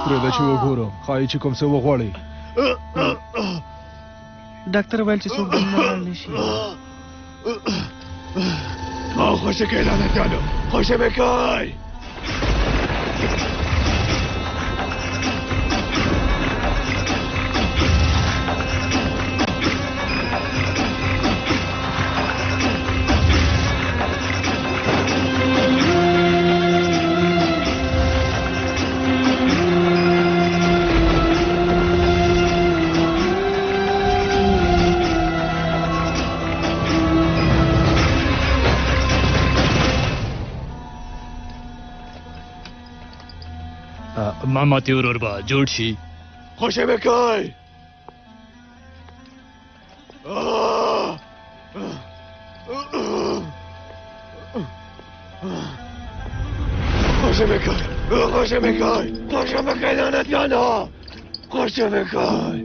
پرېږده چې وګورم ښایي چې کوم څه وغواړي. ډاکټر ویل چې څوک دلته رانه شي. خوشه کوي لعنتیانو، خوشه مې کوي. ماما تی ورور با جوړ شي. خوشه مې کوي. خوشه مې کوي، خوشه مې کوي، خوشه مې کوي لعنتیانو، خوشه مې کوي.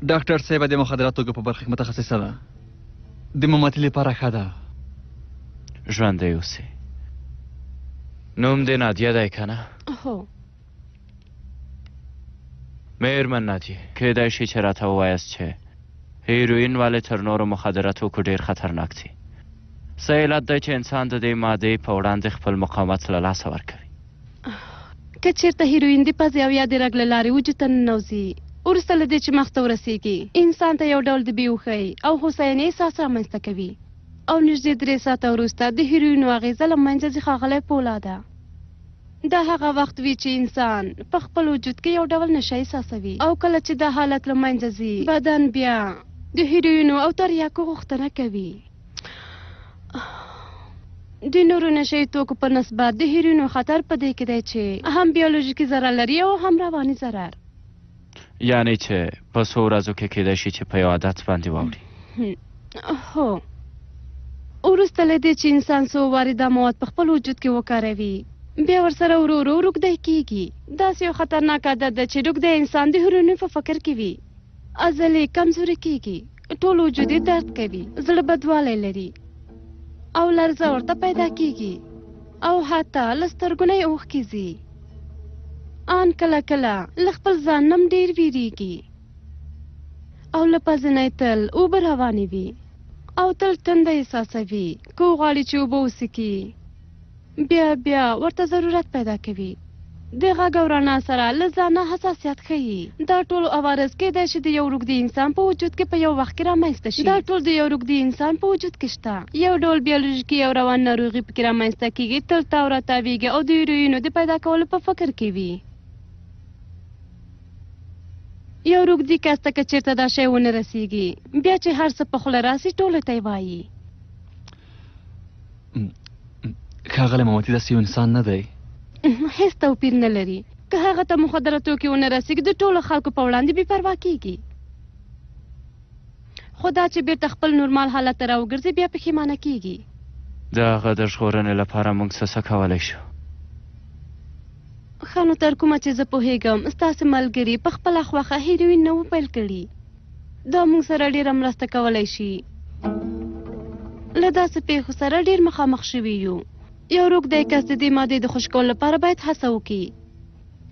ډاکټر صاحب د مخدراتو په برخه کې متخصصه ده. د مامتې لپاره ښه ده. ژوندی اوسئ. نوم دې نادیه دی که نه؟ هو. مهرمن نادیه، کیدای شي چې راته ووایاست چې هیروین ولې تر نورو مخدراتو کو ډېر خطرناک دي. څه علت دی چې انسان د دې مادې په وړاندې خپل مقاومت له لاسه ورکوي؟ که چېرته هیروین د پزې او یا د رګ له لارې وجود ته ننوځي، وروسته له دې چې مخ ته ورسېږي انسان ته یو ډول د بېهوښۍ او هوساینې احساس رامنځته کوي او نږدې 3 ساعته وروسته د هیروینو اغېزه له منځه ځي ښاغلی پولاده. دا هغه وخت وي چې انسان په خپل وجود کې یو ډول نشه احساسوي او کله چې دا حالت له منځه ځي بدن بیا د هیروینو او تریاکو غوښتنه کوي. د نورو نشهیي توکو په نسبت د هیروینو خطر په دې کې دی چې هم بیولوژیکي ضرر لري او هم رواني ضرر. یعنی چې په څو ورځو کې کیدای شي چې په یو عادت باندې واوړي. هو، وروسته له دې چې انسان څو وارې دا مواد په خپل وجود کې وکاروي بیا ورسره ورو ورو روږدی کېږي. داسې یو خطرناک عادت ده چې روږدی انسان د هیروینو په فکر کې وي. عضلې کمزوري کېږي، ټول وجود یې درد کوي، زړه بدوالی لري او لرزه ورته پیدا کېږي او حتی له سترګو نه یې اوښکې ځي. ان کله کله له خپل ځان نه هم ډېر ویریږي او له پزې نه یې تل اوبه روانې وي او تل تنده احساسوي. که وغواړي چې اوبه وڅښي بیا بیا ورته ضرورت پیدا کوي. د غږ او رڼا سره له ځانه حساسیت ښیي. دا ټول عوارض کیدای شي د یو روږدي انسان په وجود کې په یو وخت کې رامنځته شي. دا ټول د یو روږدي انسان په وجود کې شته. یو ډول بیولوژیکي او رواني ناروغي پکې رامنځته کېږي، تل تاو راتاویږي او د هیروینو د پیدا کولو په فکر کې وي. یو روږدي کس ته که چېرته دا شی ونه رسېږي بیا چې هر څه په خوله راسي ټولو ته یې وایي. ښاغلی مامتې داسې یو انسان نه دی. هیڅ توپیر نه لري. که هغه ته مخدره توکي ونه رسېږي د ټولو خلکو په وړاندې بې پروا کېږي. خو دا چې بیرته خپل نورمال حالت ته راوګرځي بیا پښیمانه کېږي. د هغه د ژغورنې لپاره موږ څه کولی شو؟ ښه نو تر کومه چې زه پوهېږم ستاسې ملګري په خپله خوښه هیروین نه و پیل کړي. دا موږ سره ډېره مرسته کولی شي. له داسې پیښو سره ډېر مخامخ شوي یو. یو روږدی کس د دې مادې د خوشي کولو لپاره باید هڅه وکړي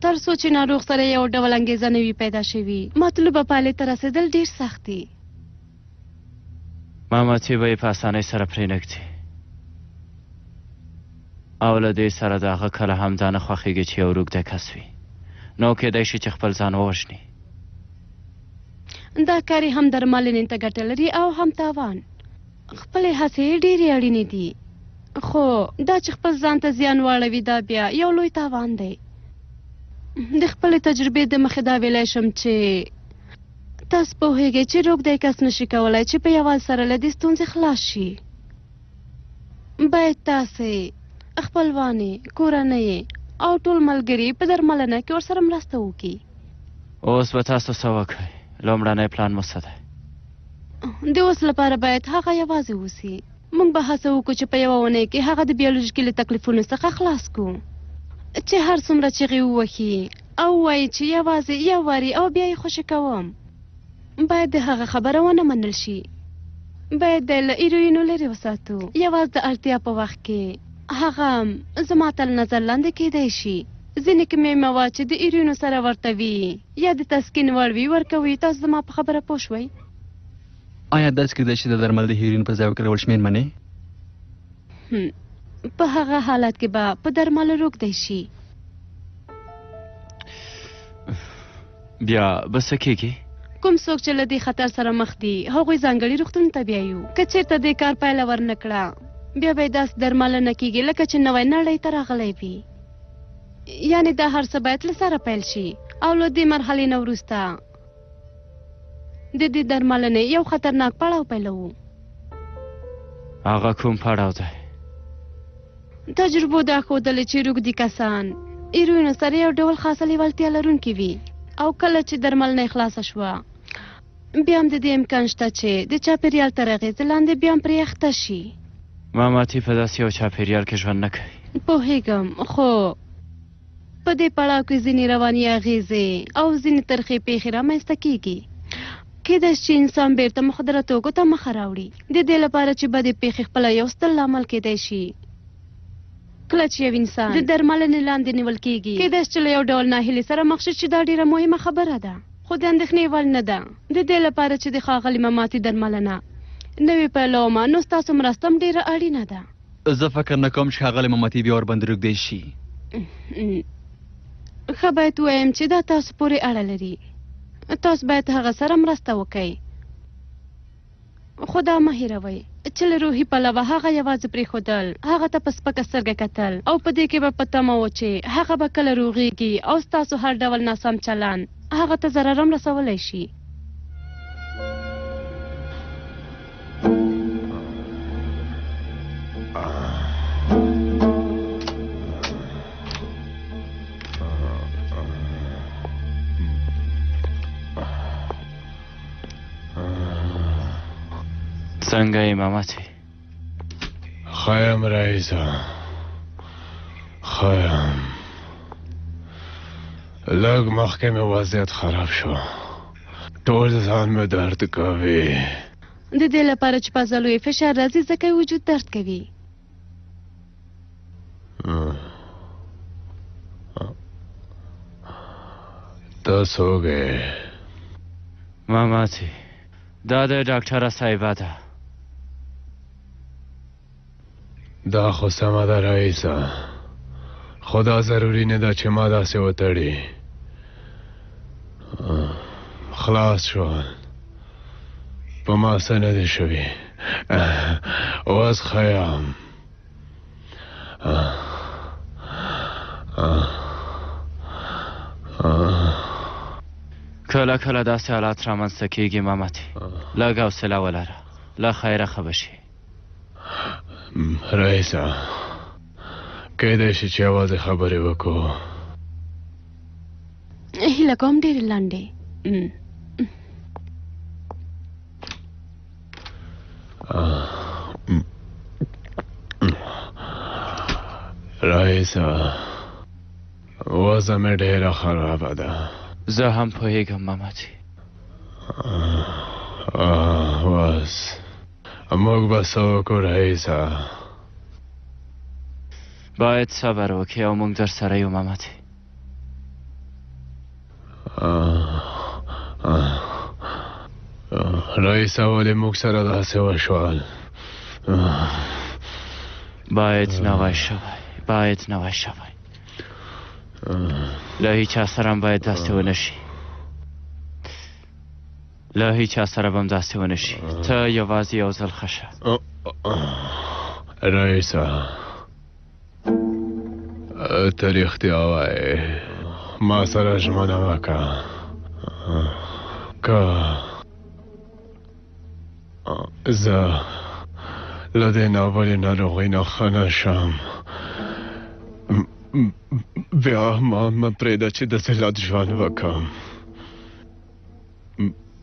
تر څو چې ناروغ سره یو ډول انګېزه نه وي پیدا شوي. مطلوبه پایلې ته رسېدل ډېر سخت دي. مامتې به یې په اسانۍ سره پرېنږدي او له دې سره د هغه کله هم دا نه خوښېږي چې یو روږدی کس وي، نو کیدای شي چې خپل ځان ووژني. دا کار یې هم درملنې ته ګټه لري او هم تاوان. خپلې هڅې ډېرې اړینې دي، خو دا چې خپل ځان ته زیان واړوي دا بیا یو لوی تاوان دی. د خپلې تجربې د مخې دا ویلی شم چې تاسو پوهېږئ چې روږدی کس نشي کولی چې په یوازې سره له دې ستونزې خلاص شي. باید تاسې خپلوانې، کورنۍ او ټول ملګري په درملنه کې ورسره مرسته وکړي. اوس به تاسو څه وکړئ؟ لومړنی پلان مو څه دی؟ د اوس لپاره باید هغه یوازې اوسي. موږ به هڅه وکړو چې په یوه اونۍ کې هغه د بیولوژیکي له تکلیفونو څخه خلاص کړو. چې هر څومره چغې ووهي او ووایي چې یوازې یو واري او بیا یې خوشي کوم، باید د هغه خبره ونه منل شي. باید د له هیروینو لرې وساتو. یوازې د اړتیا په وخت کې هغه زما تل نظر لاندې کېدای شي. ځینې کومې مواد چې د ایرینو سره ورته وي یا د تسکین وړ وي ورکوي. تاسو زما په خبره پوه شوئ؟ آیا داسې کېدای شي د درمل د هیروین په ځای ورکول شمېر منې؟ په هغه حالت کې به په درملو روږدی شي. بیا به څه کېږي؟ کوم څوک چې له دې خطر سره مخ دي هغوی ځانګړي روغتون ته بیایو. که چېرته دې کار پایله ورنه کړه بیا به یې داسې درملنه کېږي لکه چې نوی نړۍ ته راغلی وي. یعنې دا هر څه باید له سره پیل شي او له دې مرحلې نه وروسته د دې درملنې یو خطرناک پړاو پیلوو. هغه کوم پړاو دی؟ تجربو دا ښودلې چې روږدي کسان ایروینو سره یو ډول خاصه لیوالتیا لرونکي وي او کله چې درملنه خلاصه شوه بیا هم د دې امکان شته چې د چاپېریال تر اغېزې لاندې بیا هم پرې اخته شي. ماماتي په داسې یو چاپېریال کې ژوند نه کوي. پوهېږم خو په دې پړاو کې ځینې رواني اغېزې او ځینې ترخې پیښې رامنځته کېږي. کېدای شي انسان بیرته مخدره توکو ته مخه راوړي. د دې لپاره چې بدې پیښې خپله یو ستر لامل کېدای شي. کله چې یو انسان د درملنې لاندې نیول کېږي کېدای شي چې له یو ډول ناهیلۍ سره مخ شي چې دا ډېره مهمه خبره ده خو د اندېښنې وړ نه ده. د دې لپاره چې د ښاغلي ماماتي درملنه نوې پیلومه نو ستاسو مرسته هم ډېره اړینه ده. زه فکر نه کوم چې ښاغلی ماماتي بیا ورباندې روږدی شي. ښه باید ووایم چې دا تاسو پورې اړه لري. تاسو باید هغه سره مرسته وکئ. خو دا مه هېروئ چې له روحي پلوه هغه یوازې پرېښودل، هغه ته په سپکه سترګه کتل او په دې کې به په تمه و چې هغه به کله روغېږي او ستاسو هر ډول ناسم چلند هغه ته ضرر هم رسولی شي. څنګه یې ماماتي؟ خیم رئیسه خیم. لږ مخکې مې وضعیت خراب شو. ټول ځان مې درد کوي. د دې لپاره چې په عضلو یې فشار راځي ځکه یې وجود درد کوي. ته څوک یې؟ ماماتي دا د ډاکټره صاحبه ده. دا خو سمه ده رئیسه، خو دا ضروري نه ده چې ما داسې وتړي. خلاص شول، په ما څه نه دي شوي. اوس ښه یم. کله کله داسې حالات رامنځته کېږي ماماتي. لږ حوصله ولره، له خیره ښه به شي. رئیسه کېدای شي چې یوازې خبرې وکړو. هیله کوم ډېرې لنډې. رئیسه وضع مې ډېره خرابه ده. زه هم پوهېږم ماماتي. بس موږ به څه وکړو رئیسه؟ باید صبر وکړې او موږ در سره یو ماماتي. رئیسه ولې موږ سره داسې وشول؟ باید نوی شوی، باید نوی شوی. له هیچا سره هم باید داسې ونه شي. له هیچا سره به هم داسې ونه شي. ته یوازې یو ځل ښه شه. رئیسه ته رښتیا وایې، ما سره ژمنه وکړه که زه له دې ناولې ناروغۍ نه ښه نه شم بیا ما مه پرېږده چې د ذلت ژوند وکړم.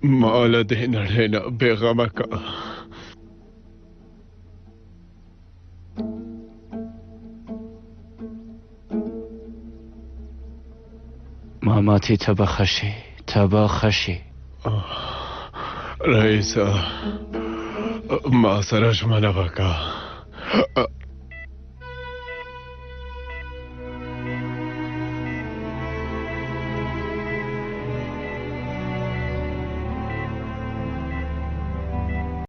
ما له دې نړۍ نه بېغمه کړه. ماماتي ته به ښه شي، ته به ښه شي. رئیسه ما سره ژمنه وکړه